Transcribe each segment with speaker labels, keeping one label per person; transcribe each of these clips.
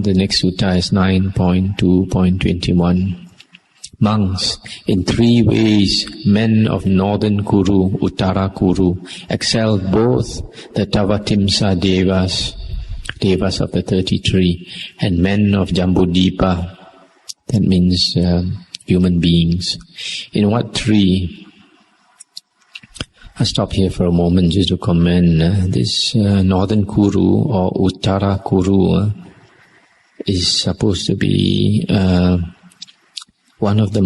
Speaker 1: the next sutta is 9.2.21. Monks, in 3 ways, men of northern Kuru, Uttara Kuru, excel both the Tavatimsa Devas, Devas of the 33, and men of Jambudvipa, that means human beings. In what 3? I'll stop here for a moment just to comment. This northern Kuru or Uttara Kuru is supposed to be one of the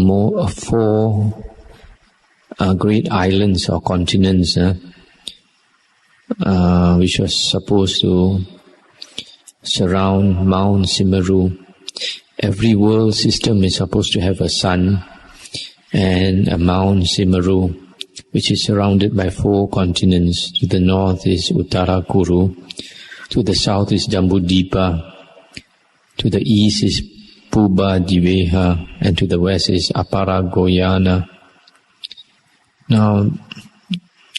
Speaker 1: 4 great islands or continents, which was supposed to surround Mount Simeru. Every world system is supposed to have a sun and a Mount Simeru, which is surrounded by 4 continents. To the north is Uttara Kuru, to the south is Jambudvipa, to the east is Puba Diveha, and to the west is Apara Goyana. Now,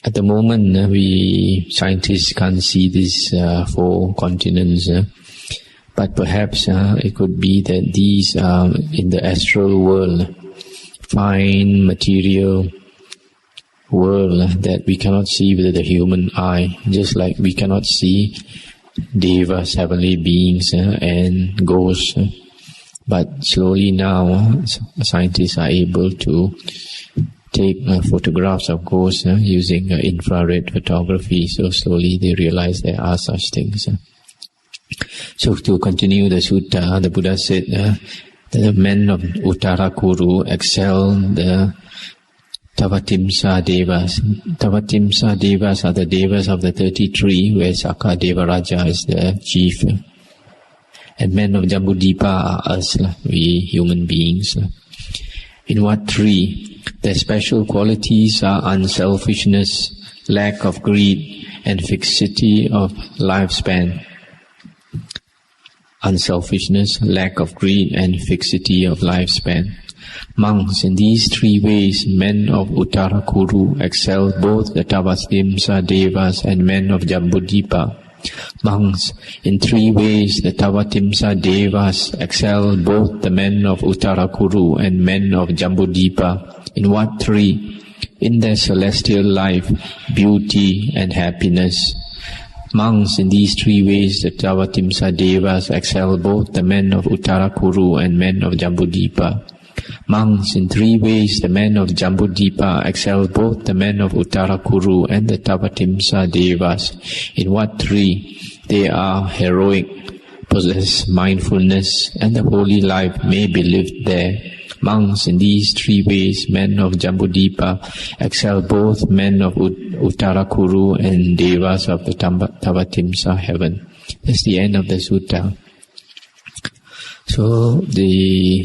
Speaker 1: at the moment, we scientists can't see these 4 continents, but perhaps it could be that these are in the astral world, fine material world that we cannot see with the human eye, just like we cannot see devas, heavenly beings, and ghosts. But slowly now, scientists are able to take photographs of ghosts using infrared photography. So slowly they realize there are such things. So to continue the sutta, the Buddha said, the men of Uttara Kuru excel the Tavatimsa Devas. Tavatimsa Devas are the Devas of the 33, where Sakka Devaraja is the chief. And men of Jambudvipa are us, we human beings. In what 3? Their special qualities are unselfishness, lack of greed, and fixity of lifespan. Unselfishness, lack of greed, and fixity of lifespan. Monks, in these 3 ways, men of Uttara Kuru excel both the Tavatimsa Devas and men of Jambudvipa. Monks, in 3 ways, the Tavatimsa Devas excel both the men of Uttara Kuru and men of Jambudvipa. In what 3? In their celestial life, beauty and happiness. Monks, in these 3 ways, the Tavatimsa Devas excel both the men of Uttara Kuru and men of Jambudvipa. Monks, in 3 ways, the men of Jambudvipa excel both the men of Uttara Kuru and the Tavatimsa Devas. In what 3? They are heroic, possess mindfulness, and the holy life may be lived there. Monks, in these 3 ways, men of Jambudvipa excel both men of Uttara Kuru and Devas of the Tavatimsa heaven. That's the end of the sutta. So the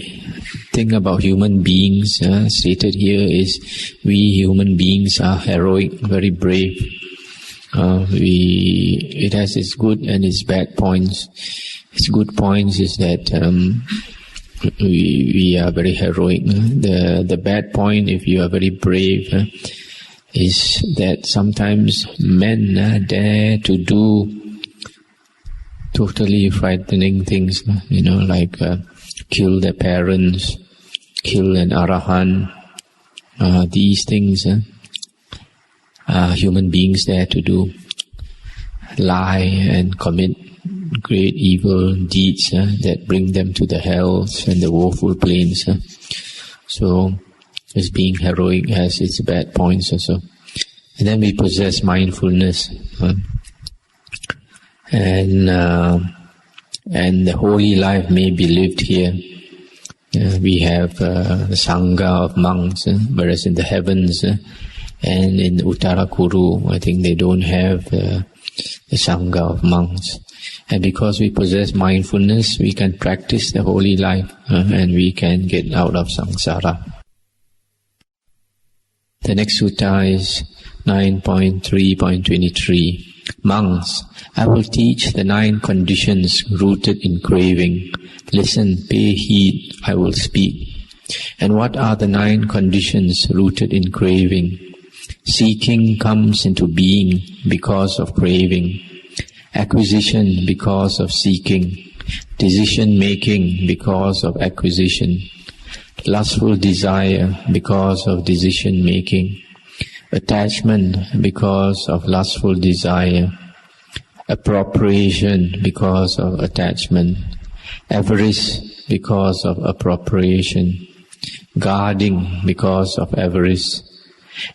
Speaker 1: thing about human beings stated here is we human beings are heroic, very brave. It has its good and its bad points. Its good points is that we are very heroic. The bad point, if you are very brave, is that sometimes men dare to do totally frightening things, like kill their parents, kill an arahant. These things human beings dare to do. Lie and commit great evil deeds that bring them to the hells and the woeful plains. So, as being heroic has its bad points also. And then we possess mindfulness. And the holy life may be lived here. We have the Sangha of monks, whereas in the heavens and in Uttara Kuru, I think they don't have the Sangha of monks. And because we possess mindfulness, we can practice the holy life and we can get out of samsara. The next sutta is 9.3.23. Monks, I will teach the 9 conditions rooted in craving. Listen, pay heed, I will speak. And what are the 9 conditions rooted in craving? Seeking comes into being because of craving. Acquisition because of seeking. decision-making because of acquisition, lustful desire because of decision-making, attachment because of lustful desire, appropriation because of attachment, avarice because of appropriation, guarding because of avarice,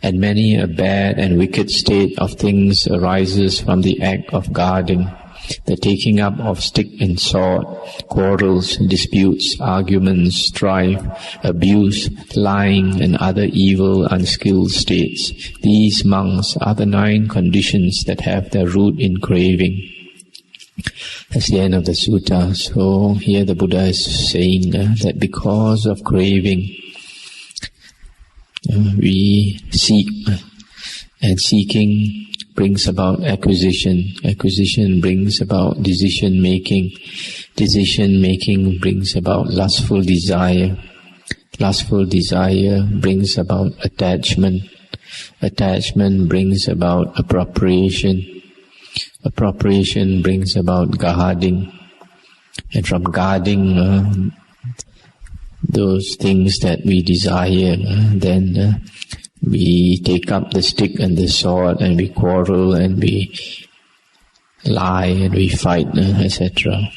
Speaker 1: and many a bad and wicked state of things arises from the act of guarding, the taking up of stick and sword, quarrels, disputes, arguments, strife, abuse, lying, and other evil, unskilled states. These monks are the 9 conditions that have their root in craving. That's the end of the sutta. So here the Buddha is saying that because of craving, we seek, and seeking brings about acquisition. Acquisition brings about decision-making. Decision-making brings about lustful desire. Lustful desire brings about attachment. Attachment brings about appropriation. Appropriation brings about guarding. And from guarding those things that we desire, then we take up the stick and the sword, and we quarrel, and we lie, and we fight, etc.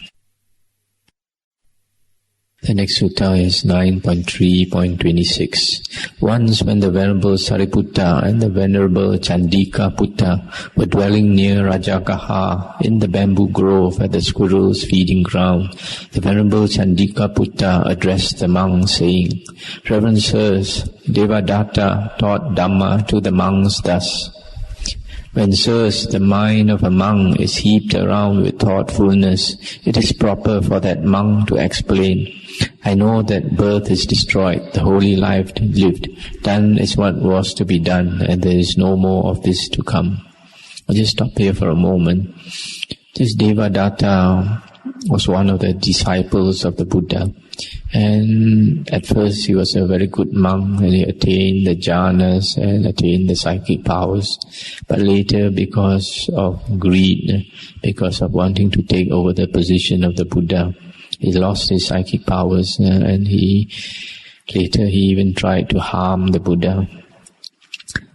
Speaker 1: The next sutta is 9.3.26. Once when the Venerable Sariputta and the Venerable Chandika Putta were dwelling near Rajagaha in the bamboo grove at the squirrels' feeding ground, the Venerable Chandika Putta addressed the monks, saying, Reverend Sirs, Devadatta taught Dhamma to the monks thus. When, sirs, the mind of a monk is heaped around with thoughtfulness, it is proper for that monk to explain, I know that birth is destroyed, the holy life lived, done is what was to be done, and there is no more of this to come. I'll just stop here for a moment. This Devadatta was one of the disciples of the Buddha. And at first he was a very good monk, and he attained the jhanas and attained the psychic powers. But later, because of greed, because of wanting to take over the position of the Buddha, he lost his psychic powers, and later he even tried to harm the Buddha.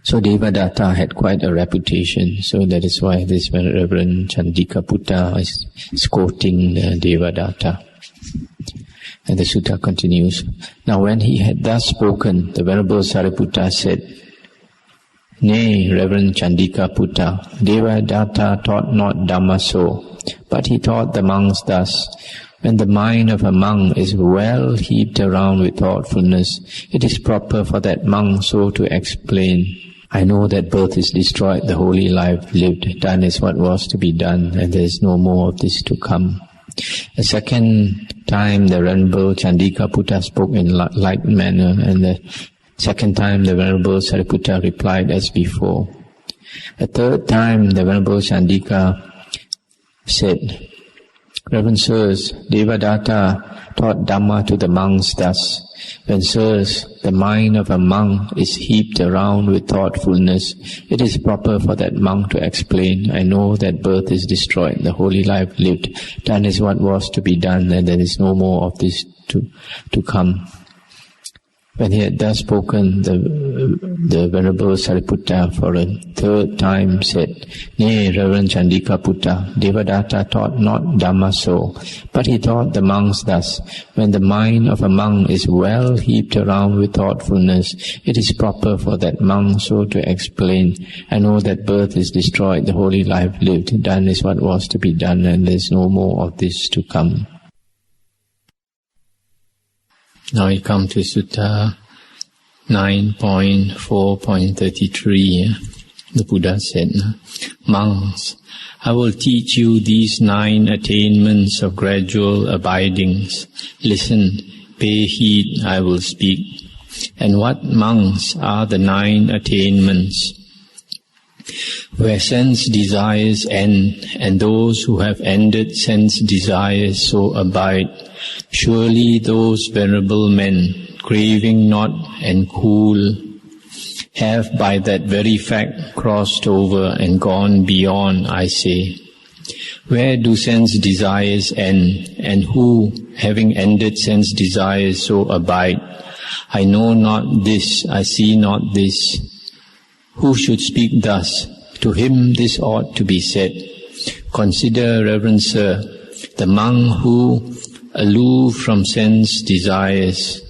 Speaker 1: So Devadatta had quite a reputation. So that is why this Reverend Chandika Putta is quoting Devadatta. And the sutta continues. Now when he had thus spoken, the Venerable Sariputta said, Nay, Reverend Chandika Putta, Devadatta taught not Dhamma so, but he taught the monks thus. When the mind of a monk is well heaped around with thoughtfulness, it is proper for that monk so to explain, I know that birth is destroyed, the holy life lived, done is what was to be done, and there is no more of this to come. A second time the Venerable Chandika Putta spoke in like manner, and the second time the Venerable Sariputta replied as before. A third time the Venerable Chandika said, Reverend Sirs, Devadatta taught Dhamma to the monks thus. When, sirs, the mind of a monk is heaped around with thoughtfulness, it is proper for that monk to explain, I know that birth is destroyed, the holy life lived, done is what was to be done, and there is no more of this to come. When he had thus spoken, the Venerable Sariputta for a third time said, Nay, Reverend Chandika Putta, Devadatta taught not Dhamma so, but he taught the monks thus. When the mind of a monk is well heaped around with thoughtfulness, it is proper for that monk so to explain, I know that birth is destroyed, the holy life lived, done is what was to be done, and there is no more of this to come. Now we come to Sutta 9.4.33. The Buddha said, Monks, I will teach you these 9 attainments of gradual abidings. Listen, pay heed, I will speak. And what, monks, are the 9 attainments? Where sense desires end, and those who have ended sense desires so abide, surely those venerable men, craving not and cool, have by that very fact crossed over and gone beyond, I say. Where do sense desires end, and who, having ended sense desires, so abide? I know not this, I see not this. Who should speak thus? To him this ought to be said. Consider, reverend sir, the monk who, aloof from sense desires,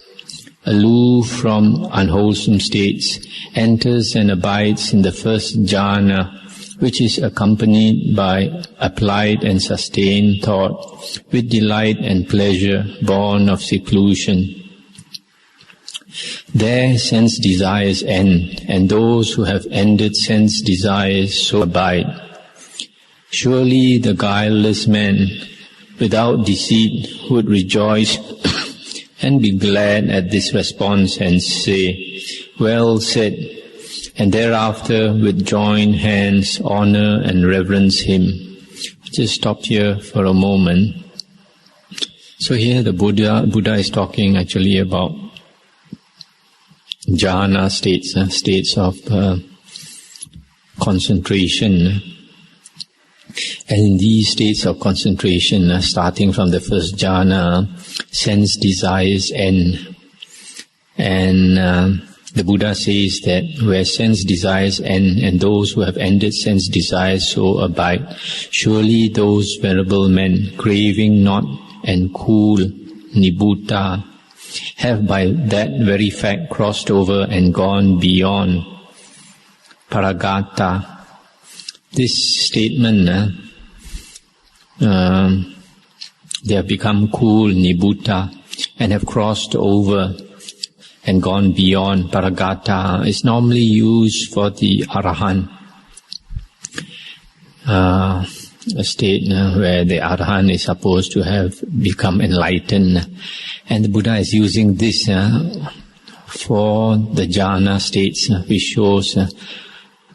Speaker 1: aloof from unwholesome states, enters and abides in the first jhana, which is accompanied by applied and sustained thought, with delight and pleasure born of seclusion. There sense desires end, and those who have ended sense desires so abide. Surely the guileless man, without deceit, would rejoice and be glad at this response and say, well said, and thereafter with joined hands honor and reverence him. Just stop here for a moment. So here the Buddha is talking actually about jhana states, states of concentration. And in these states of concentration, starting from the first jhana, sense desires end. And the Buddha says that where sense desires end, and those who have ended sense desires so abide, surely those venerable men, craving not and cool, nibbutta, have by that very fact crossed over and gone beyond paragata. This statement, they have become cool, nibbutta, and have crossed over and gone beyond paragata, is normally used for the arahant, a state where the arahant is supposed to have become enlightened. And the Buddha is using this for the jhana states, which shows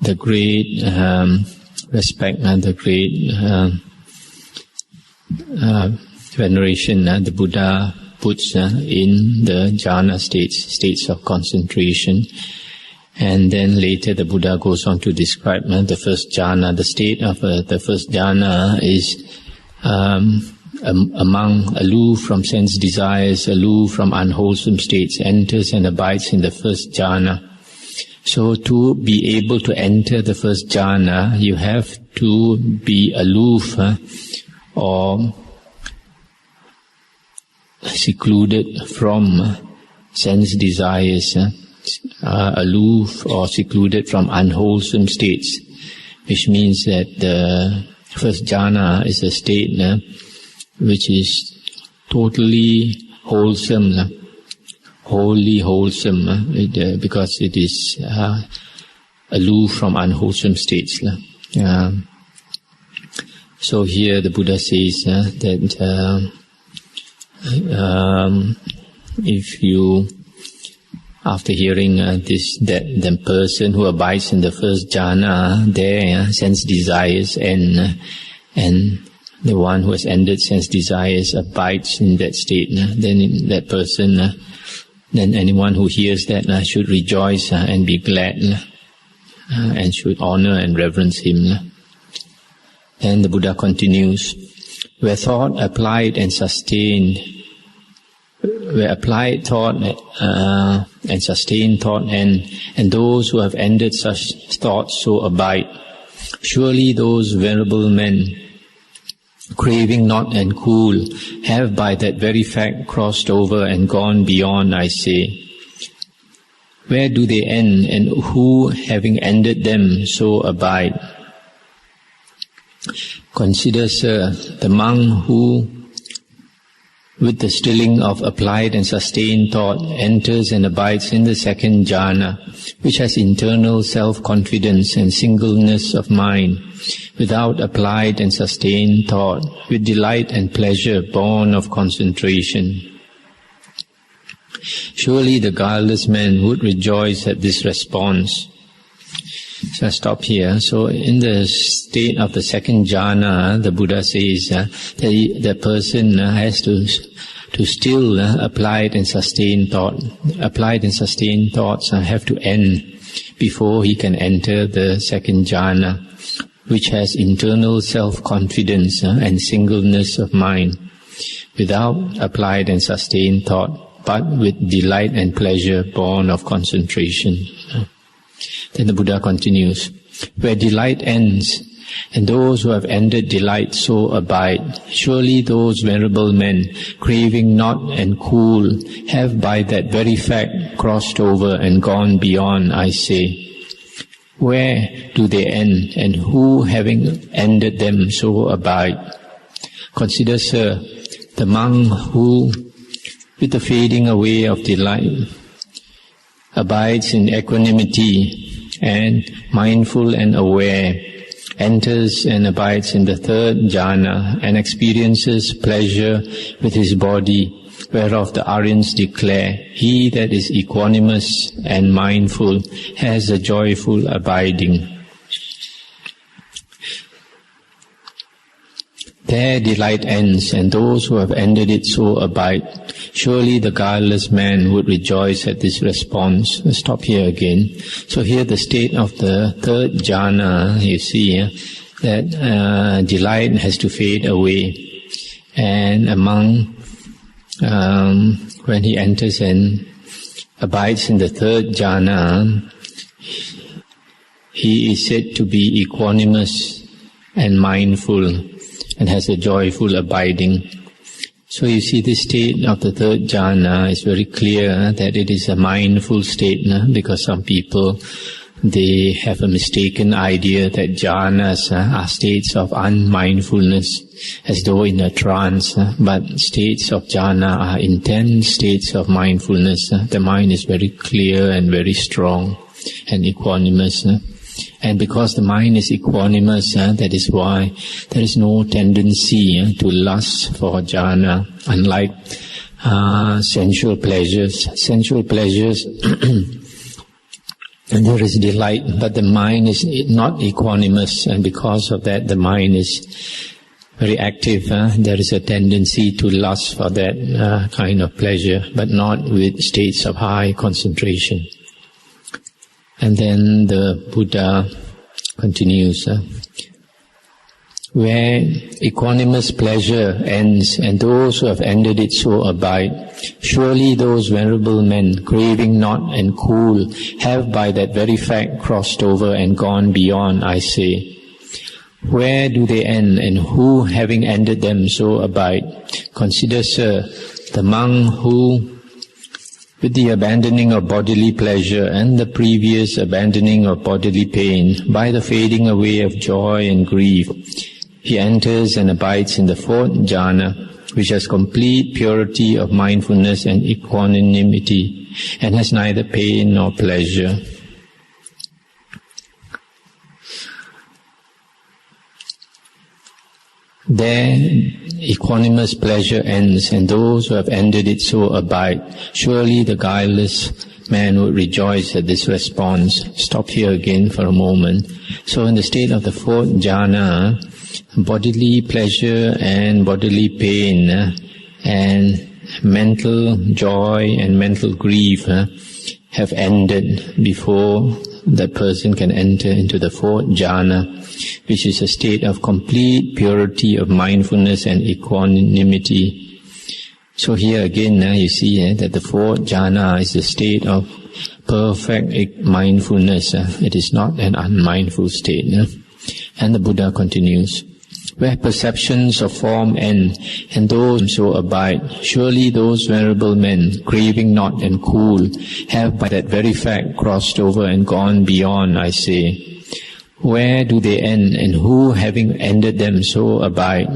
Speaker 1: the great respect and the great veneration the Buddha puts in the jhana states of concentration. And then later the Buddha goes on to describe the first jhana. The state of the first jhana is among aloof from sense desires, aloof from unwholesome states, enters and abides in the first jhana. So to be able to enter the first jhana, you have to be aloof or secluded from sense desires, aloof or secluded from unwholesome states, which means that the first jhana is a state which is totally wholesome, wholly wholesome, because it is aloof from unwholesome states. So here the Buddha says that if you, after hearing this, that the person who abides in the first jhana, their sense desires end, and the one who has ended sense desires abides in that state, then that person, then anyone who hears that should rejoice and be glad, and should honor and reverence him. Then the Buddha continues, where thought applied and sustained, where applied thought and sustained thought and those who have ended such thoughts so abide, surely those venerable men, craving not and cool, have by that very fact crossed over and gone beyond, I say. Where do they end, and who, having ended them, so abide? Consider, sir, the monk who, with the stilling of applied and sustained thought, enters and abides in the second jhana, which has internal self-confidence and singleness of mind, without applied and sustained thought, with delight and pleasure born of concentration. Surely the guileless man would rejoice at this response. So I stop here. So in the state of the second jhana, the Buddha says that the person has to still applied and sustained thought. Applied and sustained thoughts have to end before he can enter the second jhana, which has internal self-confidence and singleness of mind, without applied and sustained thought, but with delight and pleasure born of concentration. Then the Buddha continues, where delight ends, and those who have ended delight so abide. Surely those venerable men, craving not and cool, have by that very fact crossed over and gone beyond, I say. Where do they end, and who, having ended them, so abide? Consider, sir, the monk who, with the fading away of delight, abides in equanimity and mindful and aware, enters and abides in the third jhana and experiences pleasure with his body, whereof the Aryans declare, he that is equanimous and mindful has a joyful abiding. There delight ends, and those who have ended it so abide. Surely the guileless man would rejoice at this response. Let's stop here again. So here the state of the third jhana, you see, that delight has to fade away. And a monk, when he enters and abides in the third jhana, he is said to be equanimous and mindful, and has a joyful abiding. So you see, this state of the third jhana is very clear that it is a mindful state, because some people, they have a mistaken idea that jhanas are states of unmindfulness, as though in a trance, but states of jhana are intense states of mindfulness. The mind is very clear and very strong and equanimous. And because the mind is equanimous, that is why there is no tendency to lust for jhana, unlike sensual pleasures. Sensual pleasures, and there is delight, but the mind is not equanimous, and because of that the mind is very active. There is a tendency to lust for that kind of pleasure, but not with states of high concentration. And then the Buddha continues, where equanimous pleasure ends, and those who have ended it so abide. Surely those venerable men, craving not and cool, have by that very fact crossed over and gone beyond, I say. Where do they end, and who, having ended them, so abide? Consider, sir, the monk who, with the abandoning of bodily pleasure and the previous abandoning of bodily pain, by the fading away of joy and grief, he enters and abides in the fourth jhana, which has complete purity of mindfulness and equanimity, and has neither pain nor pleasure. There equanimous pleasure ends, and those who have ended it so abide. Surely the guileless man would rejoice at this response. Stop here again for a moment. So in the state of the fourth jhana, bodily pleasure and bodily pain and mental joy and mental grief have ended before that person can enter into the fourth jhana, which is a state of complete purity of mindfulness and equanimity. So here again, you see that the fourth jhana is a state of perfect mindfulness. It is not an unmindful state. And the Buddha continues, where perceptions of form end, and those so abide. Surely those venerable men, craving not and cool, have by that very fact crossed over and gone beyond, I say. Where do they end, and who, having ended them, so abide?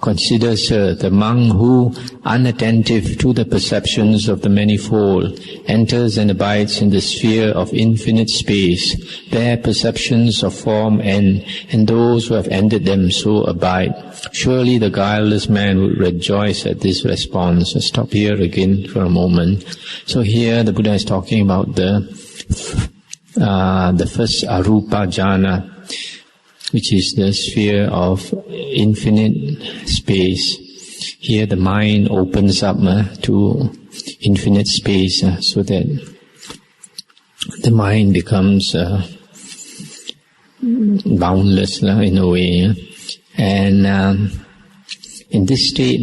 Speaker 1: Consider, sir, the monk who, unattentive to the perceptions of the manifold, enters and abides in the sphere of infinite space. There perceptions of form end, and those who have ended them so abide. Surely the guileless man would rejoice at this response. I'll stop here again for a moment. So here the Buddha is talking about the first arupa jhana, which is the sphere of infinite space. Here the mind opens up to infinite space, so that the mind becomes boundless in a way. And in this state,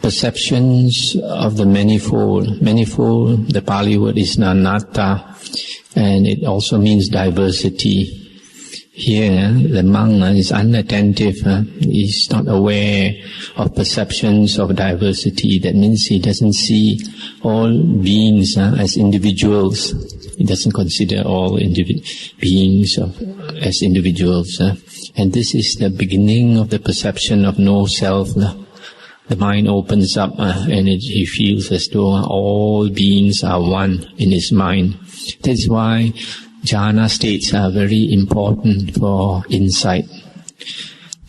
Speaker 1: perceptions of the manifold, the Pali word is anatta, and it also means diversity. Here, the monk is unattentive, he's not aware of perceptions of diversity. That means he doesn't see all beings as individuals. He doesn't consider all beings as individuals. And this is the beginning of the perception of no self. The mind opens up and he feels as though all beings are one in his mind. That's why jhana states are very important for insight.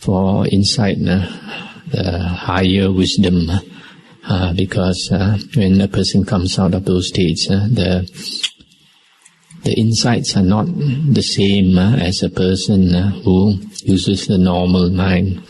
Speaker 1: The higher wisdom. Because when a person comes out of those states, the insights are not the same as a person who uses the normal mind.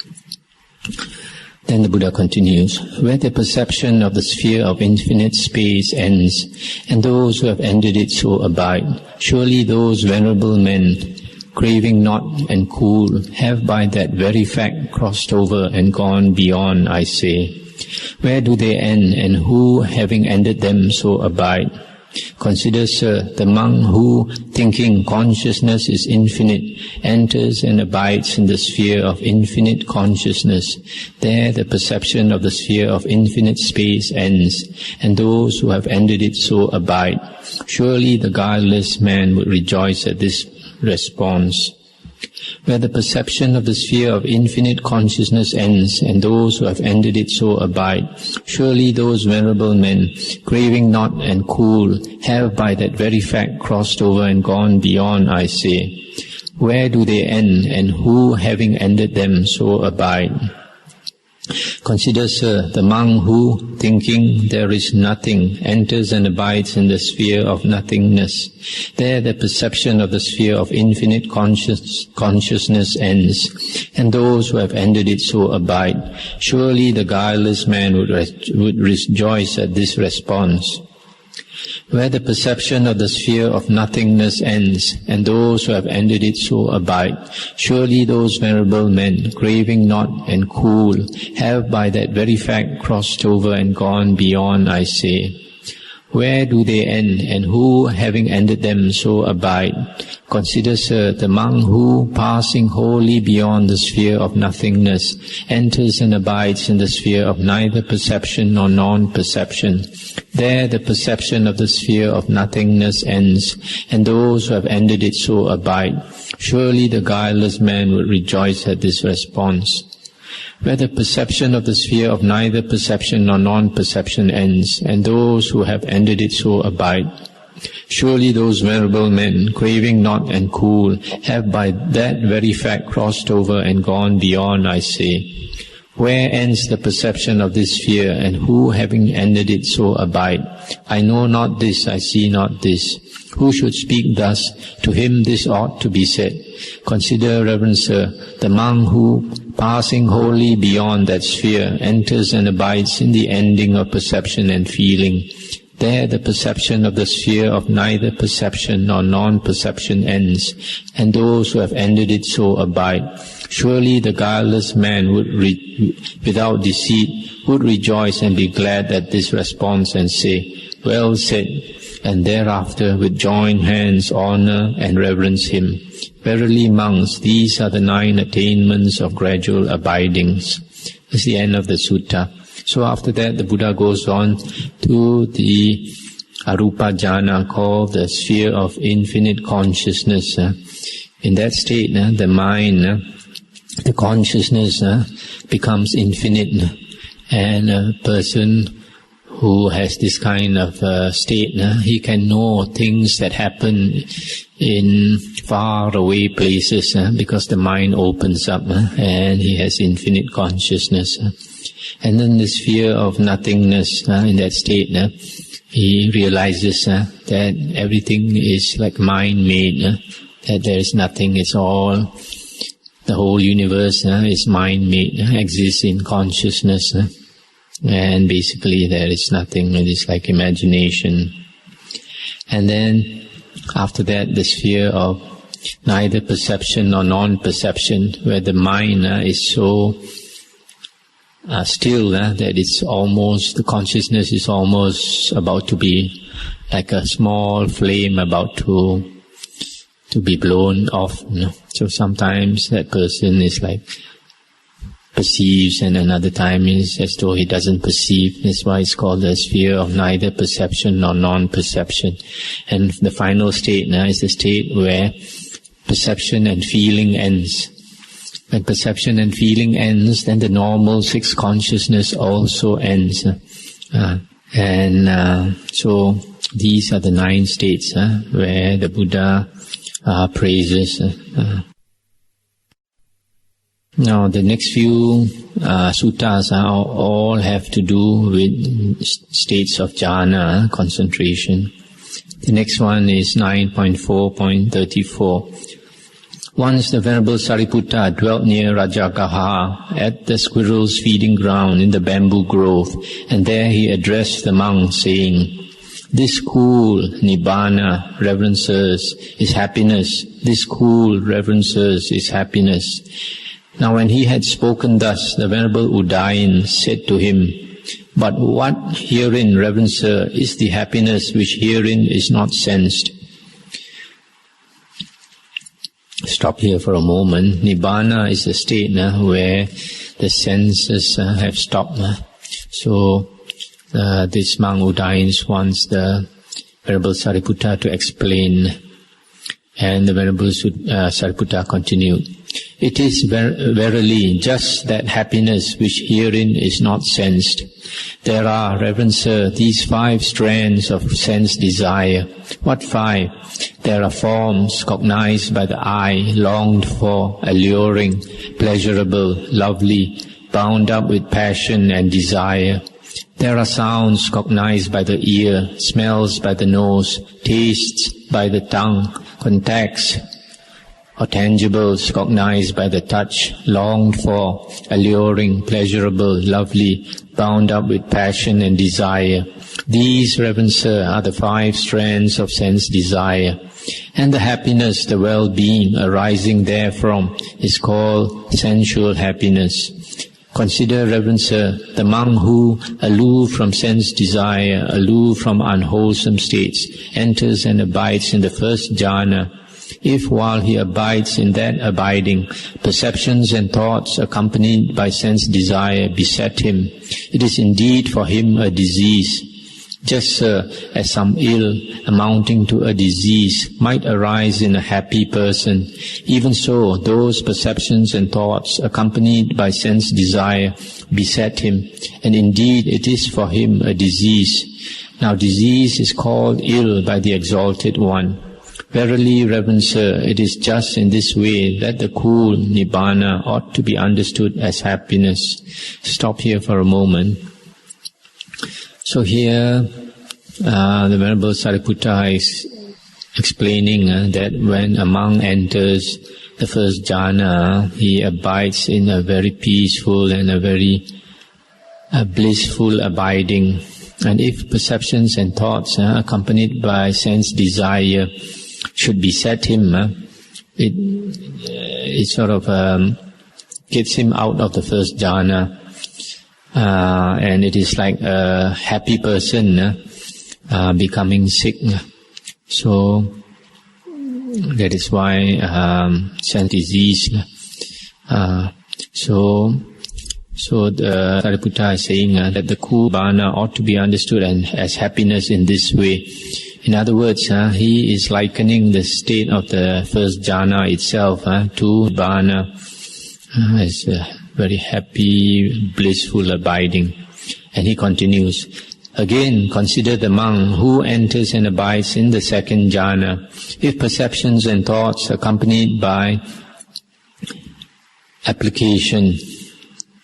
Speaker 1: Then the Buddha continues, where the perception of the sphere of infinite space ends, and those who have ended it so abide, surely those venerable men, craving not and cool, have by that very fact crossed over and gone beyond, I say. Where do they end, and who, having ended them, so abide? Consider, sir, the monk who, thinking consciousness is infinite, enters and abides in the sphere of infinite consciousness. There the perception of the sphere of infinite space ends, and those who have ended it so abide. Surely the guileless man would rejoice at this response. Where the perception of the sphere of infinite consciousness ends, and those who have ended it so abide, surely those venerable men, craving not and cool, have by that very fact crossed over and gone beyond, I say. Where do they end, and who, having ended them, so abide? Consider, sir, the monk who, thinking there is nothing, enters and abides in the sphere of nothingness. There the perception of the sphere of infinite consciousness ends, and those who have ended it so abide. Surely the guileless man would rejoice at this response. Where the perception of the sphere of nothingness ends, and those who have ended it so abide, surely those venerable men, craving not and cool, have by that very fact crossed over and gone beyond, I say. Where do they end, and who, having ended them, so abide? Consider, sir, the monk who, passing wholly beyond the sphere of nothingness, enters and abides in the sphere of neither perception nor non-perception. There the perception of the sphere of nothingness ends, and those who have ended it so abide. Surely the guileless man would rejoice at this response. Where the perception of the sphere of neither perception nor non-perception ends, and those who have ended it so abide. Surely those venerable men, craving not and cool, have by that very fact crossed over and gone beyond, I say. Where ends the perception of this sphere, and who, having ended it, so abide? I know not this, I see not this. Who should speak thus? To him this ought to be said. Consider, reverend sir, the monk who, passing wholly beyond that sphere, enters and abides in the ending of perception and feeling. There the perception of the sphere of neither perception nor non-perception ends, and those who have ended it so abide. Surely the guileless man would, without deceit, would rejoice and be glad at this response and say, well said, and thereafter with joined hands honor and reverence him. Verily, monks, these are the 9 attainments of gradual abidings. That's the end of the sutta. So after that, the Buddha goes on to the arupa jhana, called the sphere of infinite consciousness. In that state, the mind, the consciousness becomes infinite, and a person who has this kind of state, he can know things that happen in far away places because the mind opens up and he has infinite consciousness. And then the sphere of nothingness, in that state, he realizes that everything is like mind-made, that there is nothing, it's all, the whole universe is mind-made, exists in consciousness. And basically there is nothing, it is like imagination. And then after that, the sphere of neither perception nor non-perception, where the mind is so still that it's almost, the consciousness is almost about to be like a small flame about to be blown off. So sometimes that person is like perceives, and another time is as though he doesn't perceive. That's why it's called the sphere of neither perception nor non-perception. And the final state is the state where perception and feeling ends. When perception and feeling ends, then the normal sixth consciousness also ends. So these are the 9 states where the Buddha praises. Now the next few suttas all have to do with states of jhana, concentration. The next one is 9.4.34. Once the Venerable Sariputta dwelt near Rajagaha at the squirrel's feeding ground in the bamboo grove, and there he addressed the monks, saying, "This cool nibbana, reverencers, is happiness. This cool, reverencers, is happiness." Now when he had spoken thus, the Venerable Udayin said to him, "But what herein, reverencer, is the happiness which herein is not sensed?" Stop here for a moment. Nibbana is a state where the senses have stopped. So this monk Udayin wants the Venerable Sariputta to explain, and the Venerable Sariputta continued, "It is verily just that happiness which herein is not sensed. There are, reverencer, these 5 strands of sense desire." What 5? There are forms cognized by the eye, longed for, alluring, pleasurable, lovely, bound up with passion and desire. There are sounds cognized by the ear, smells by the nose, tastes by the tongue, contacts or tangibles cognized by the touch, longed for, alluring, pleasurable, lovely, bound up with passion and desire. These, reverencer, are the 5 strands of sense desire. And the happiness, the well-being arising therefrom is called sensual happiness. Consider, reverencer, the monk who, aloof from sense desire, aloof from unwholesome states, enters and abides in the first jhana. If while he abides in that abiding, perceptions and thoughts accompanied by sense desire beset him, it is indeed for him a disease. Just as some ill amounting to a disease might arise in a happy person, even so those perceptions and thoughts accompanied by sense desire beset him, and indeed it is for him a disease. Now disease is called ill by the Exalted One. Verily, reverencer, it is just in this way that the cool nibbana ought to be understood as happiness. Stop here for a moment. So here, the Venerable Sariputta is explaining that when a monk enters the first jhana, he abides in a very peaceful and a very blissful abiding. And if perceptions and thoughts accompanied by sense desire should beset him, it sort of gets him out of the first jhana. And it is like a happy person becoming sick. So that is why sense disease. So the Sariputta is saying that the cool nibbana ought to be understood as happiness in this way. In other words, he is likening the state of the first jhana itself to nibbana as a very happy, blissful abiding. And he continues, again, consider the monk who enters and abides in the second jhana. If perceptions and thoughts accompanied by application,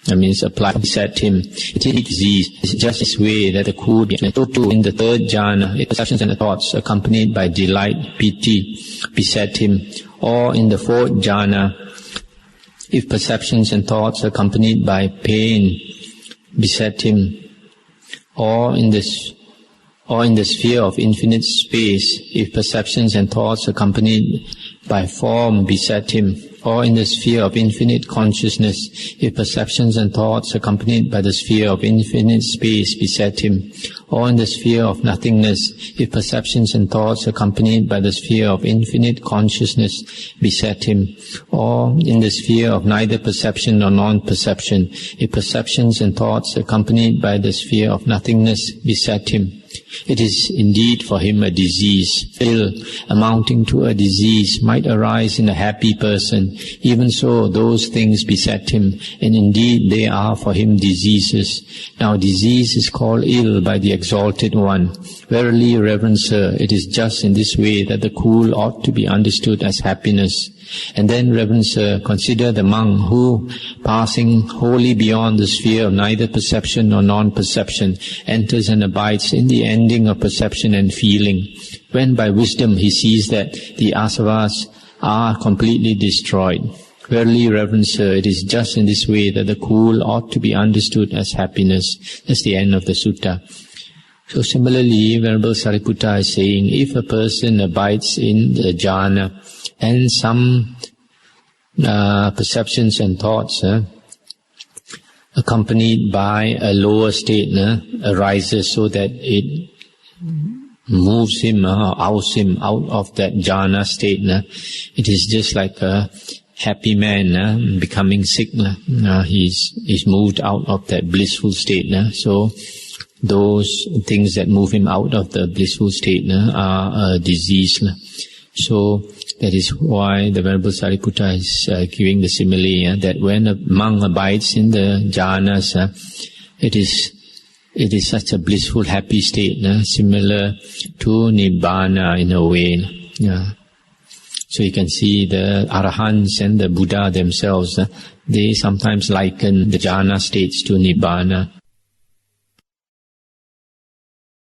Speaker 1: that means apply, beset him, it is disease. It's just this way that the cool so too in the third jhana, if perceptions and thoughts accompanied by delight, piti, beset him, or in the fourth jhana, if perceptions and thoughts accompanied by pain beset him, or in or in the sphere of infinite space, if perceptions and thoughts accompanied by form beset him, or in the sphere of infinite consciousness, if perceptions and thoughts accompanied by the sphere of infinite space beset him, or in the sphere of nothingness, if perceptions and thoughts accompanied by the sphere of infinite consciousness beset him, or in the sphere of neither perception nor non-perception, if perceptions and thoughts accompanied by the sphere of nothingness beset him, it is indeed for him a disease. Ill amounting to a disease might arise in a happy person. Even so, those things beset him, and indeed they are for him diseases. Now disease is called ill by the Exalted One. Verily, Reverend Sir, it is just in this way that the cool ought to be understood as happiness. And then, Reverend Sir, consider the monk who, passing wholly beyond the sphere of neither perception nor non-perception, enters and abides in the ending of perception and feeling, when by wisdom he sees that the asavas are completely destroyed. Verily, Reverend Sir, it is just in this way that the cool ought to be understood as happiness. That's the end of the sutta. So similarly, Venerable Sariputta is saying, if a person abides in the jhana, and some perceptions and thoughts accompanied by a lower state arises, so that it moves him or outs him out of that jhana state. It is just like a happy man becoming sick. He's moved out of that blissful state. So those things that move him out of the blissful state are a disease. So that is why the Venerable Sariputta is giving the simile that when a monk abides in the jhanas, it is such a blissful, happy state, similar to nibbana in a way. So you can see the Arahants and the Buddha themselves, they sometimes liken the jhana states to nibbana.